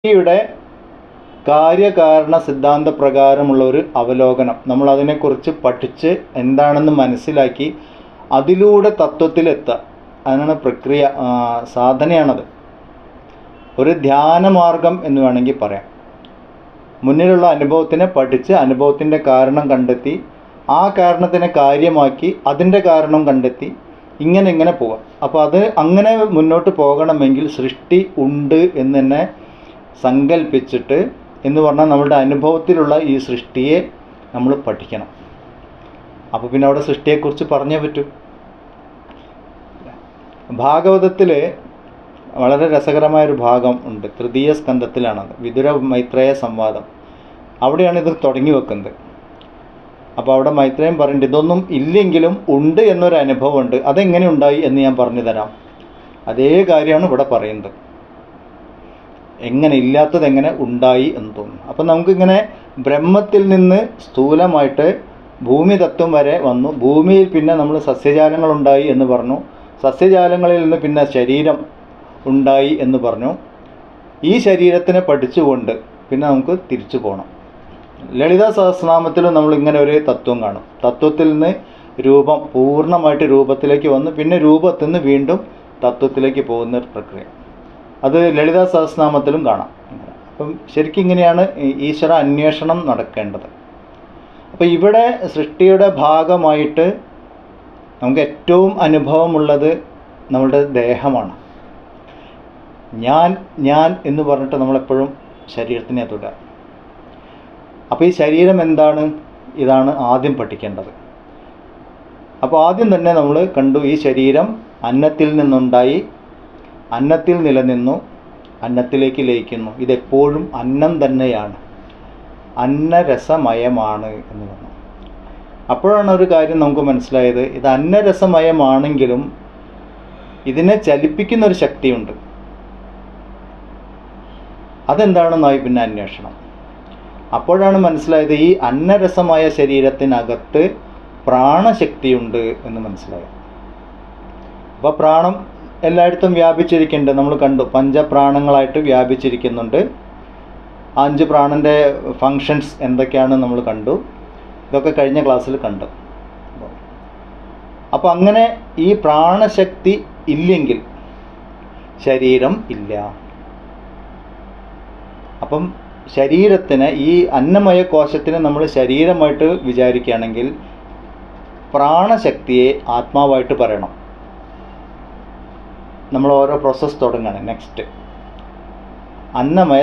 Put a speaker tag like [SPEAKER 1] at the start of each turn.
[SPEAKER 1] യുടെ കാര്യകാരണ സിദ്ധാന്ത പ്രകാരമുള്ള ഒരു അവലോകനം, നമ്മൾ അതിനെക്കുറിച്ച് പഠിച്ച് എന്താണെന്ന് മനസ്സിലാക്കി അതിലൂടെ തത്വത്തിലെത്തുക. അതിനാണ് പ്രക്രിയ, സാധനയാണത്. ഒരു ധ്യാനമാർഗം എന്ന് വേണമെങ്കിൽ പറയാം. മുന്നിലുള്ള അനുഭവത്തിനെ പഠിച്ച് അനുഭവത്തിൻ്റെ കാരണം കണ്ടെത്തി ആ കാരണത്തിനെ കാര്യമാക്കി അതിൻ്റെ കാരണം കണ്ടെത്തി ഇങ്ങനെ പോവാം. അപ്പോൾ അത് അങ്ങനെ മുന്നോട്ട് പോകണമെങ്കിൽ സൃഷ്ടി ഉണ്ട് എന്ന് തന്നെ സങ്കല്പിച്ചിട്ട്, എന്ന് പറഞ്ഞാൽ നമ്മളുടെ അനുഭവത്തിലുള്ള ഈ സൃഷ്ടിയെ നമ്മൾ പഠിക്കണം. അപ്പോൾ പിന്നെ അവിടെ സൃഷ്ടിയെക്കുറിച്ച് പറഞ്ഞേ പറ്റൂ. ഭാഗവതത്തിൽ വളരെ രസകരമായൊരു ഭാഗം ഉണ്ട്, തൃതീയ സ്കന്ധത്തിലാണത്, വിതുര മൈത്രേയ സംവാദം. അവിടെയാണ് ഇത് തുടങ്ങി വെക്കുന്നത്. അപ്പോൾ അവിടെ മൈത്രേയൻ പറയുന്നുണ്ട്, ഇതൊന്നും ഇല്ലെങ്കിലും ഉണ്ട് എന്നൊരു അനുഭവമുണ്ട്, അതെങ്ങനെ ഉണ്ടായി എന്ന് ഞാൻ പറഞ്ഞു തരാം. അതേ കാര്യമാണ് ഇവിടെ പറയുന്നത്. എങ്ങനെ ഇല്ലാത്തത് എങ്ങനെ ഉണ്ടായി എന്ന് തോന്നുന്നു. അപ്പം നമുക്കിങ്ങനെ ബ്രഹ്മത്തിൽ നിന്ന് സ്ഥൂലമായിട്ട് ഭൂമി തത്വം വരെ വന്നു. ഭൂമിയിൽ പിന്നെ നമ്മൾ സസ്യജാലങ്ങളുണ്ടായി എന്ന് പറഞ്ഞു. സസ്യജാലങ്ങളിൽ നിന്ന് പിന്നെ ശരീരം ഉണ്ടായി എന്ന് പറഞ്ഞു. ഈ ശരീരത്തിനെ പഠിച്ചുകൊണ്ട് പിന്നെ നമുക്ക് തിരിച്ചു പോകണം. ലളിതാ സഹസ്രനാമത്തിലും നമ്മൾ ഇങ്ങനെ ഒരു തത്വം കാണും. തത്വത്തിൽ നിന്ന് രൂപം പൂർണ്ണമായിട്ട് രൂപത്തിലേക്ക് വന്ന് പിന്നെ രൂപത്തിൽ നിന്ന് വീണ്ടും തത്വത്തിലേക്ക് പോകുന്ന ഒരു പ്രക്രിയ. അത് ലളിതാ സഹസ്രനാമത്തിലും കാണാം. അപ്പം ശരിക്കും ഇങ്ങനെയാണ് ഈശ്വര അന്വേഷണം നടക്കേണ്ടത്. അപ്പോൾ ഇവിടെ സൃഷ്ടിയുടെ ഭാഗമായിട്ട് നമുക്ക് ഏറ്റവും അനുഭവമുള്ളത് നമ്മളുടെ ദേഹമാണ്. ഞാൻ എന്ന് പറഞ്ഞിട്ട് നമ്മളെപ്പോഴും ശരീരത്തിനെ തൊടുക. അപ്പോൾ ഈ ശരീരം എന്താണ്? ഇതാണ് ആദ്യം പഠിക്കേണ്ടത്. അപ്പോൾ ആദ്യം തന്നെ നമ്മൾ കണ്ടു, ഈ ശരീരം അന്നത്തിൽ നിന്നുണ്ടായി, അന്നത്തിൽ നിലനിന്നു, അന്നത്തിലേക്ക് ലയിക്കുന്നു. ഇതെപ്പോഴും അന്നം തന്നെയാണ്, അന്നരസമയമാണ് എന്ന് പറഞ്ഞു. അപ്പോഴാണ് ഒരു കാര്യം നമുക്ക് മനസ്സിലായത്, ഇത് അന്നരസമയമാണെങ്കിലും ഇതിനെ ചലിപ്പിക്കുന്ന ഒരു ശക്തിയുണ്ട്. അതെന്താണെന്നായി പിന്നെ അന്വേഷണം. അപ്പോഴാണ് മനസ്സിലായത്, ഈ അന്നരസമായ ശരീരത്തിനകത്ത് പ്രാണശക്തിയുണ്ട് എന്ന് മനസ്സിലായത്. അപ്പോൾ പ്രാണം എല്ലായിടത്തും വ്യാപിച്ചിരിക്കുന്നുണ്ട്. നമ്മൾ കണ്ടു, പഞ്ചപ്രാണങ്ങളായിട്ട് വ്യാപിച്ചിരിക്കുന്നുണ്ട്. 5 പ്രാണൻ്റെ ഫങ്ഷൻസ് എന്തൊക്കെയാണെന്ന് നമ്മൾ കണ്ടു. ഇതൊക്കെ കഴിഞ്ഞ ക്ലാസ്സിൽ കണ്ടു. അപ്പോൾ അങ്ങനെ ഈ പ്രാണശക്തി ഇല്ലെങ്കിൽ ശരീരം ഇല്ല. അപ്പം ശരീരത്തിന്, ഈ അന്നമയ കോശത്തിനെ നമ്മൾ ശരീരമായിട്ട് വിചാരിക്കുകയാണെങ്കിൽ പ്രാണശക്തിയെ ആത്മാവായിട്ട് പറയണം. നമ്മൾ ഓരോ പ്രോസസ്സ് തുടങ്ങുകയാണ്. നെക്സ്റ്റ് അന്നമയ